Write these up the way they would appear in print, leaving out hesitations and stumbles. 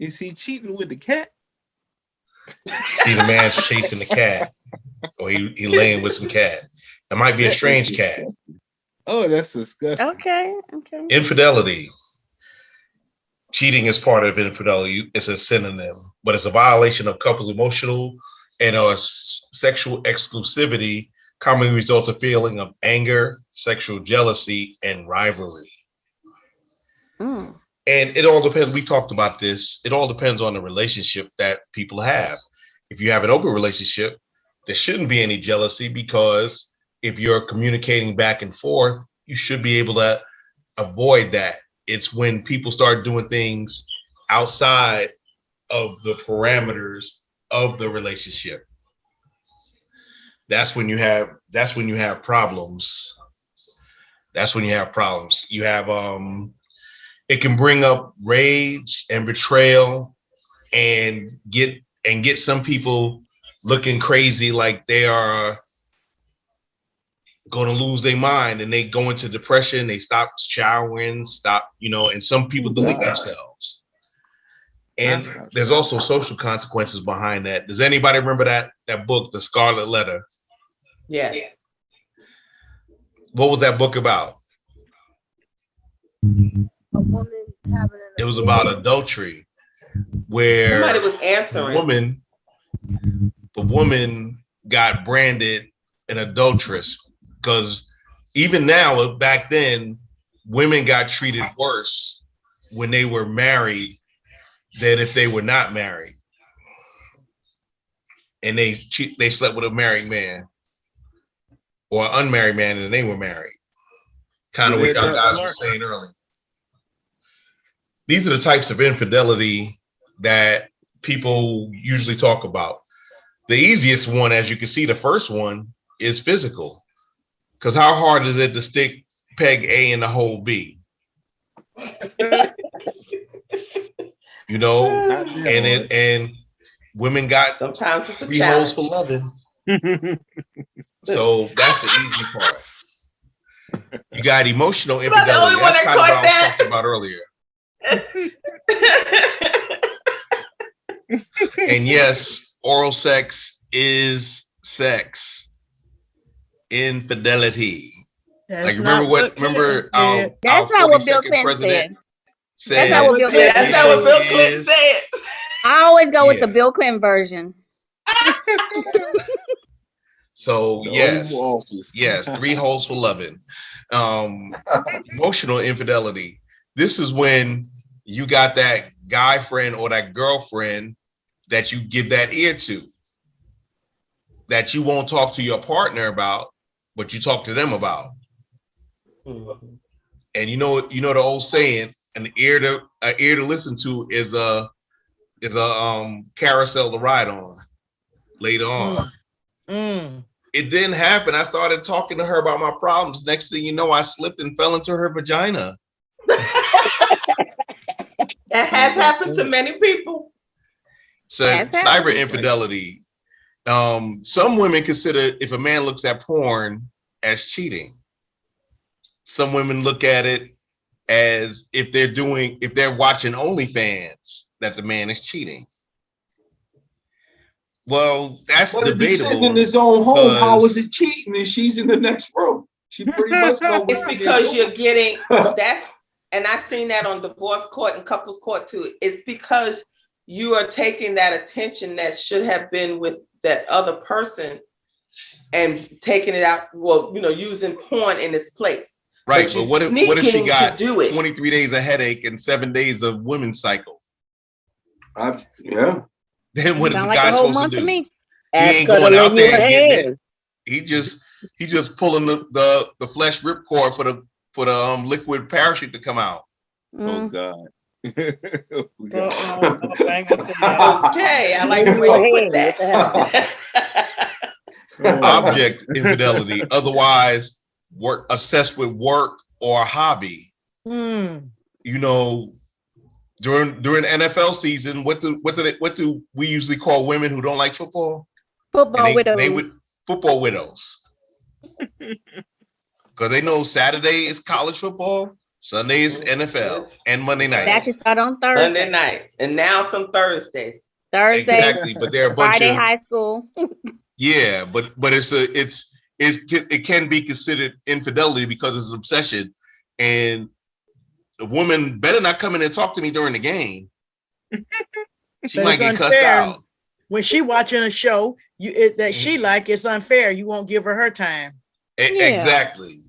Is he cheating with the cat? See, the man's chasing the cat, or he laying with some cat. It might be a strange cat. Oh, that's disgusting. Okay. Infidelity. Cheating is part of infidelity. It's a synonym, but it's a violation of couples' emotional and or sexual exclusivity. Commonly results a feeling of anger, sexual jealousy, and rivalry. Mm. And it all depends. We talked about this. It all depends on the relationship that people have. If you have an open relationship, there shouldn't be any jealousy, because if you're communicating back and forth, you should be able to avoid that. It's when people start doing things outside of the parameters of the relationship. That's when you have problems. That's when you have problems. You have it can bring up rage and betrayal and get some people looking crazy, like they are going to lose their mind, and they go into depression. They stop showering, and some people delete themselves. And there's also social consequences behind that. Does anybody remember that book, The Scarlet Letter? Yes. What was that book about? A woman having an It was about adultery, where somebody was answering. The woman got branded an adulteress, because even now, back then, women got treated worse when they were married than if they were not married, and they slept with a married man or an unmarried man, and they were married. Kind of what y'all guys were saying earlier. These are the types of infidelity that people usually talk about. The easiest one, as you can see, the first one is physical. Because how hard is it to stick peg A in the hole B? And women got sometimes it's a 3 holes for loving. So that's the easy part. You got emotional infidelity. That's kind of what I was talking about earlier. And yes, oral sex is sex. Infidelity. That's remember that's not what Bill Clinton said. That's not what Bill Clinton said. I always go with the Bill Clinton version. So yes, 3 holes for loving. Emotional infidelity. This is when you got that guy friend or that girlfriend that you give that ear to, that you won't talk to your partner about, but you talk to them about. Mm-hmm. And you know the old saying, an ear to listen to is a carousel to ride on later on. It didn't happen. I started talking to her about my problems. Next thing you know, I slipped and fell into her vagina. That has happened to many people. So cyber infidelity. Some women consider if a man looks at porn as cheating. Some women look at it as if they're watching OnlyFans, that the man is cheating. Well, that's debatable. If he's sitting in his own home, how is it cheating? And she's in the next room. She pretty much knows. It's because you're getting that's, and I've seen that on divorce court and couples court too. It's because you are taking that attention that should have been with that other person and taking it out. Well, using porn in its place. Right, but what if she got 23 days of headache and 7 days of women's cycle? Yeah. Then what is the guy supposed to do? He ain't going out there and getting it. He just pulling the flesh ripcord for the liquid parachute to come out. Oh God. Okay, I like the way you put that. Object infidelity, otherwise obsessed with work or a hobby. During NFL season, what do we usually call women who don't like football? Football widows. Because they know Saturday is college football, Sundays NFL and Monday night. That should start on Thursday. Monday nights, and now some Thursdays. Exactly, but there are a bunch Friday of high school. yeah, but it can be considered infidelity because it's an obsession, and the woman better not come in and talk to me during the game. She might get cussed out. When she watching a show that she like, it's unfair. You won't give her time. Exactly.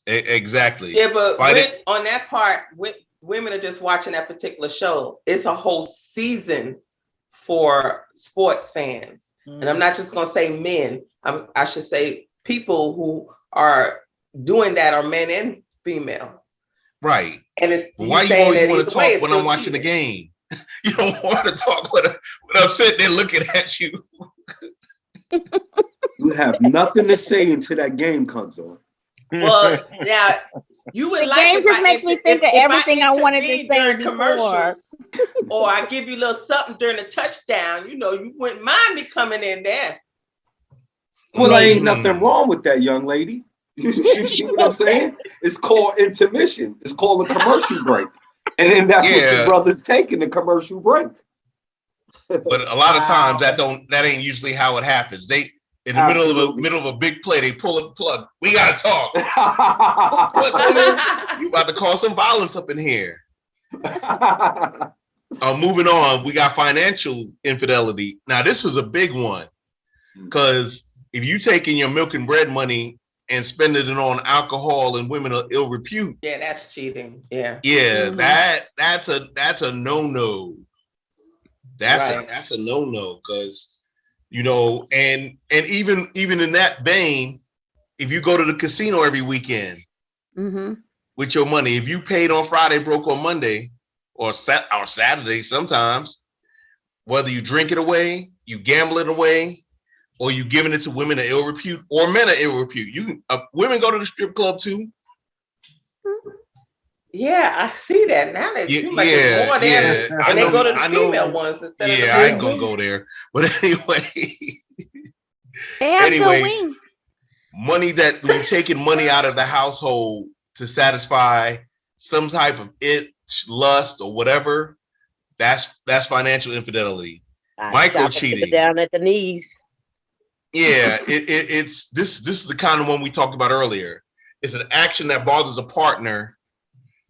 Yeah, but on that part, women are just watching that particular show. It's a whole season for sports fans. And I'm not just going to say men. I should say people who are doing that are men and female. Right. And it's why you always want to talk when I'm watching the game? You don't want to talk when I'm sitting there looking at you. You have nothing to say until that game comes on. Well, yeah, you would the game just makes me think of everything I wanted to say before. Or I give you a little something during the touchdown. You know, you wouldn't mind me coming in there. Well, there ain't nothing wrong with that, young lady. You see what I'm saying? It's called intermission. It's called a commercial break. And then that's what your brother's taking, the commercial break. But a lot of times that ain't usually how it happens. They in the middle of a big play, they pull the plug. We gotta talk. You about to cause some violence up in here. Moving on, we got financial infidelity. Now this is a big one, because if you taking your milk and bread money and spending it on alcohol and women of ill repute, that's cheating. Yeah, that's a no-no. That's a no-no, because you know, and even in that vein, if you go to the casino every weekend with your money, if you paid on Friday, broke on Monday, or Saturday sometimes, whether you drink it away, you gamble it away, or you giving it to women of ill repute or men of ill repute. Women go to the strip club too. Yeah, I see that now. They seem like there's more there, and they go to the female ones instead of the I ain't gonna go there. But anyway, they have good wings. Money that you're taking money out of the household to satisfy some type of lust or whatever. That's financial infidelity. Micro cheating down at the knees. Yeah, it's this is the kind of one we talked about earlier. It's an action that bothers a partner,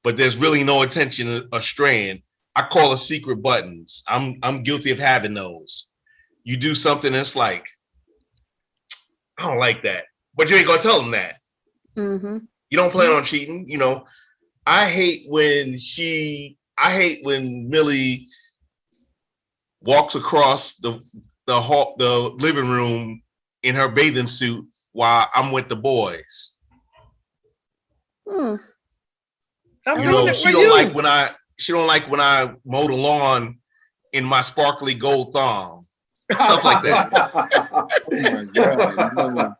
but there's really no intention of straying. I call it secret buttons. I'm guilty of having those. You do something that's like, I don't like that, but you ain't gonna tell them that. You don't plan on cheating. You know, I hate when Millie walks across the living room in her bathing suit while I'm with the boys. You know, she don't like when I mow the lawn in my sparkly gold thong. Stuff like that. Oh my God.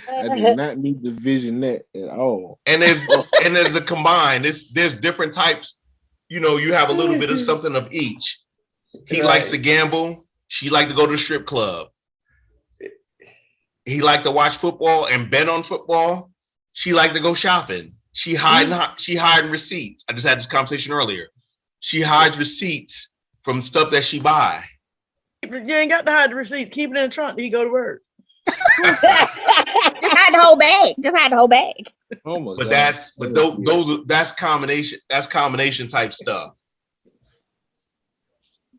I do not need the visionette at all. And there's a combined. There's different types. You know, you have a little bit of something of each. He likes to gamble. She likes to go to the strip club. He liked to watch football and bet on football. She liked to go shopping. She hiding receipts. I just had this conversation earlier. She hides receipts from stuff that she buy. You ain't got to hide the receipts. Keep it in the trunk till you go to work. Just hide the whole bag. Oh my God. That's combination. That's combination type stuff.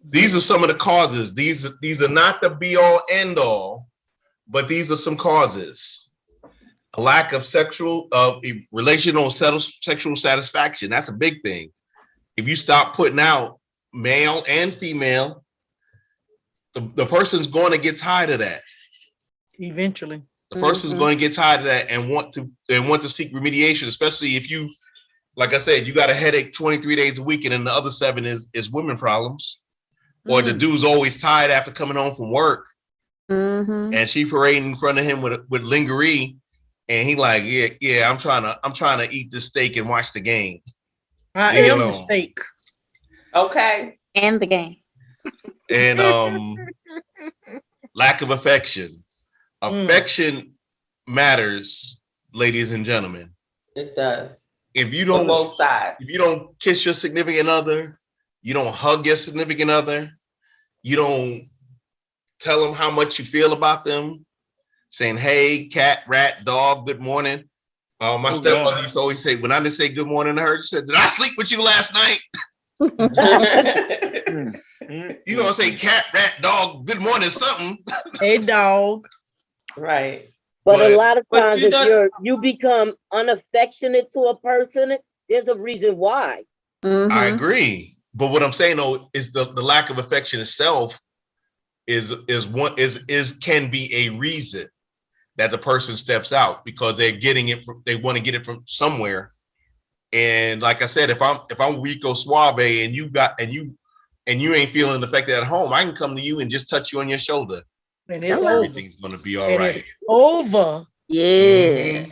These are some of the causes. These are not the be all end all, but these are some causes. A lack of relational sexual satisfaction. That's a big thing. If you stop putting out male and female, the person's going to get tired of that. Eventually. The person's going to get tired of that and want to seek remediation, especially if you, like I said, you got a headache 23 days a week and then the other 7 is women problems. Or the dude's always tired after coming home from work. And she parading in front of him with lingerie. And he like, yeah, I'm trying to eat this steak and watch the game. I am the steak. Okay. And the game. And lack of affection. Affection matters, ladies and gentlemen. It does. if you don't, both sides. If you don't kiss your significant other, you don't hug your significant other, you don't tell them how much you feel about them, saying, hey, cat, rat, dog, good morning. My stepmother used to always say, when I didn't say good morning to her, she said, did I sleep with you last night? You gonna say cat, rat, dog, good morning, something. Hey, dog. Right. But a lot of times, you if you become unaffectionate to a person, there's a reason why. I agree. But what I'm saying though is the lack of affection itself can be a reason that the person steps out, because they're getting it they want to get it from somewhere. And like I said, if I'm Rico Suave and you ain't feeling affected at home, I can come to you and just touch you on your shoulder. And it's everything's gonna be all right. It's over. Yeah.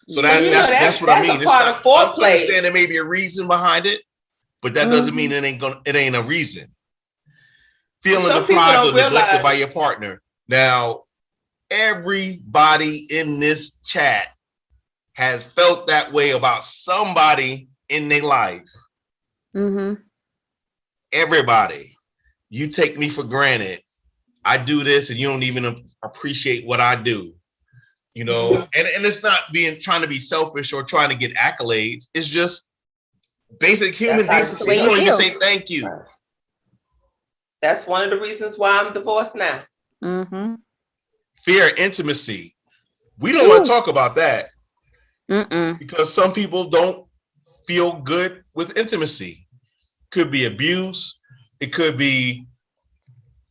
So that's what I mean. That's a part of foreplay. I understand there may be a reason behind it, but that doesn't mean it ain't a reason. Feeling deprived or neglected by your partner. Now, everybody in this chat has felt that way about somebody in their life. Everybody. You take me for granted. I do this and you don't even appreciate what I do. You know, and it's not trying to be selfish or trying to get accolades. It's just basic human decency. You don't even say thank you. That's one of the reasons why I'm divorced now. Fear of intimacy. We don't want to talk about that because some people don't feel good with intimacy. Could be abuse. It could be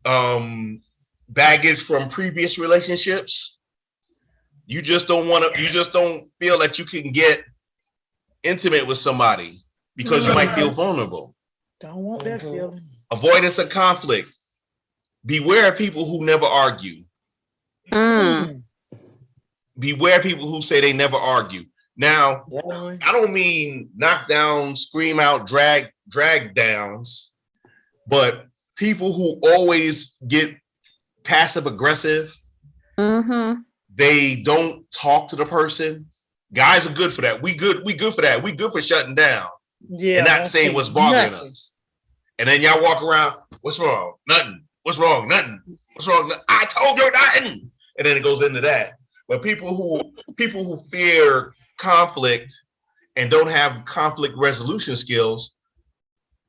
baggage from previous relationships. You just don't feel that you can get intimate with somebody because you might feel vulnerable. Don't want that feeling. Avoidance of conflict. Beware of people who never argue. Beware of people who say they never argue. Now, I don't mean knock down, scream out, drag downs, but people who always get passive aggressive. They don't talk to the person. Guys are good for that. We good for that. We good for shutting down. Yeah. And not saying what's bothering us. And then y'all walk around, what's wrong? Nothing. What's wrong? Nothing. What's wrong? I told you nothing. And then it goes into that. But people who fear conflict and don't have conflict resolution skills,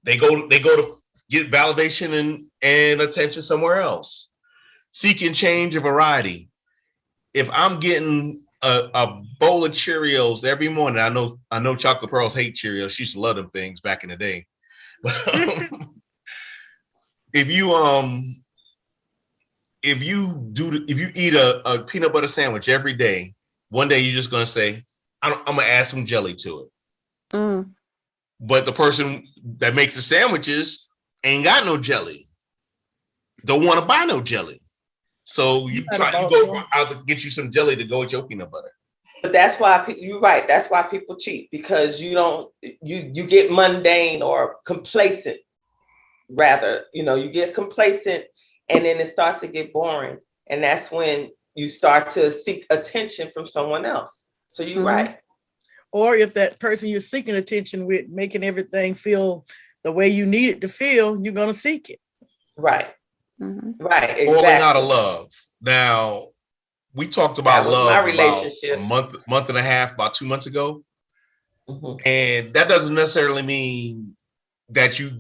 they go to get validation and attention somewhere else. Seeking change and variety. If I'm getting a bowl of Cheerios every morning, I know Chocolate Pearls hate Cheerios. She used to love them things back in the day. If you eat a peanut butter sandwich every day, one day you're just gonna say, I'm gonna add some jelly to it. But the person that makes the sandwiches ain't got no jelly. Don't want to buy no jelly. So you go out to get you some jelly to go with your peanut butter. But that's why you're right. That's why people cheat, because you get mundane or complacent. Rather, you get complacent, and then it starts to get boring, and that's when you start to seek attention from someone else. So you're right. Or if that person you're seeking attention with making everything feel the way you need it to feel, you're gonna seek it. Right. Right. Exactly. Falling out of love. Now, we talked about love my relationship about a month and a half, about 2 months ago. And that doesn't necessarily mean that you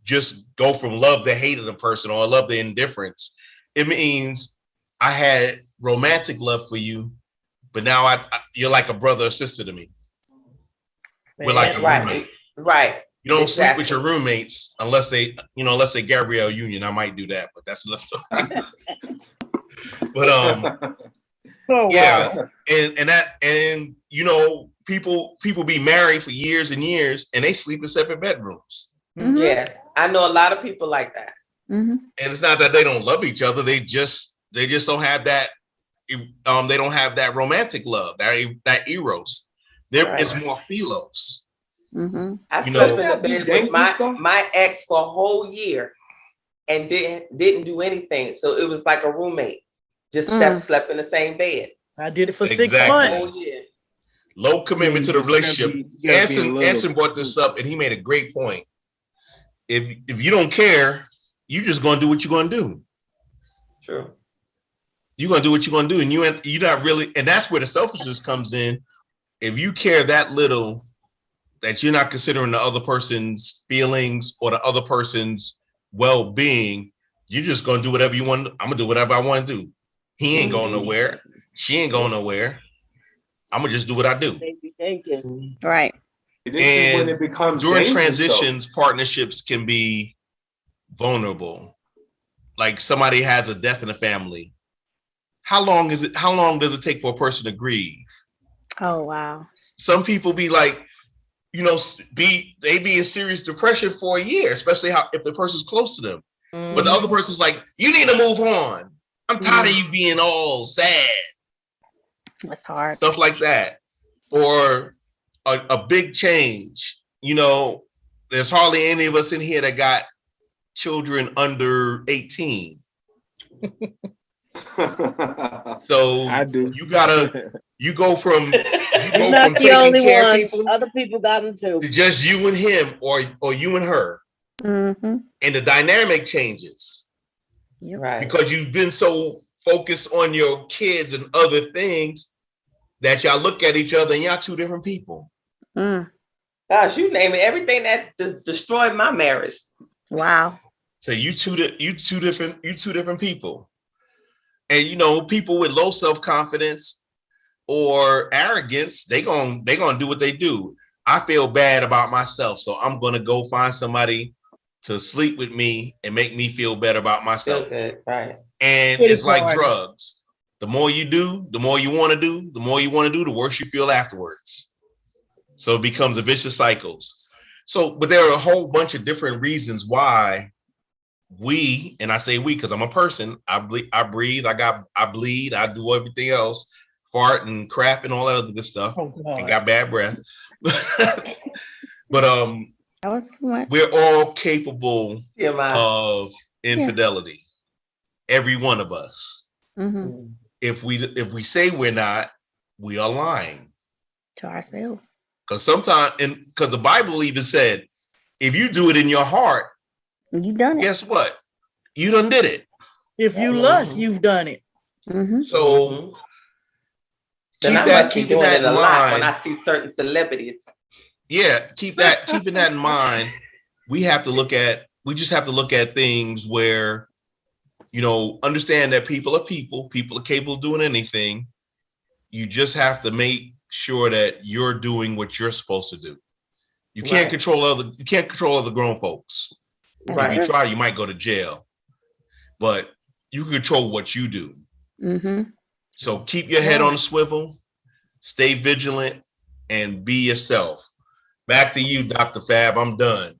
just go from love to hate of the person or love to indifference. It means I had romantic love for you, but now you're like a brother or sister to me. We're like a roommate. Right. You don't sleep with your roommates unless they Gabrielle Union. I might do that, but that's less. But and people be married for years and years and they sleep in separate bedrooms. Yes, I know a lot of people like that. And it's not that they don't love each other. They just don't have that. They don't have that romantic love, that eros. It's more philos. I slept in the bed with my ex for a whole year and didn't do anything. So it was like a roommate, just slept in the same bed. I did it for 6 months. Whole year. Low commitment to the relationship. Anson brought this up, and he made a great point. If you don't care, you're just gonna do what you're gonna do. True. You're gonna do what you're gonna do, and you're not really, and that's where the selfishness comes in. If you care that little, that you're not considering the other person's feelings or the other person's well-being, you're just gonna do whatever you want. I'm gonna do whatever I want to do. He ain't going nowhere. She ain't going nowhere. I'm gonna just do what I do. Right. And when it becomes during transitions, partnerships can be vulnerable. Like somebody has a death in the family. How long does it take for a person to grieve? Oh wow. Some people be like, they be in serious depression for a year, especially if the person's close to them. Mm-hmm. But the other person's like, you need to move on. I'm tired of you being all sad. That's hard. Stuff like that. Or a big change. There's hardly any of us in here that got children under 18. So I do. You go from not the taking only care one. of people. Other people got them too. To just you and him, or you and her. Mm-hmm. And the dynamic changes. Right. Because you've been so focused on your kids and other things that y'all look at each other and y'all two different people. Mm. Gosh, you name it. Everything that destroyed my marriage. Wow. So you two different people. And people with low self-confidence or arrogance, they gonna do what they do. I feel bad about myself, so I'm gonna go find somebody to sleep with me and make me feel better about myself. Feel good, right? And it's like drugs. The more you do, the more you want to do, the worse you feel afterwards. So it becomes a vicious cycle. But there are a whole bunch of different reasons why and I say we because I'm a person, I breathe, I bleed, I do everything else, fart and crap and all that other good stuff. And got bad breath. But that was too much. We're all capable of infidelity. Every one of us. Mm-hmm. If we say we're not, we are lying to ourselves. Because because the Bible even said, if you do it in your heart, you've done it. Guess what? You done did it. If you lust, you've done it. Mm-hmm. So keeping that in mind when I see certain celebrities. Yeah, keeping that in mind. We just have to look at things where, understand that people are people. People are capable of doing anything. You just have to make sure that you're doing what you're supposed to do. You can't control other grown folks. Right. If you try, you might go to jail. But you can control what you do. Mm-hmm. So keep your head on a swivel, stay vigilant, and be yourself. Back to you, Dr. Fab. I'm done.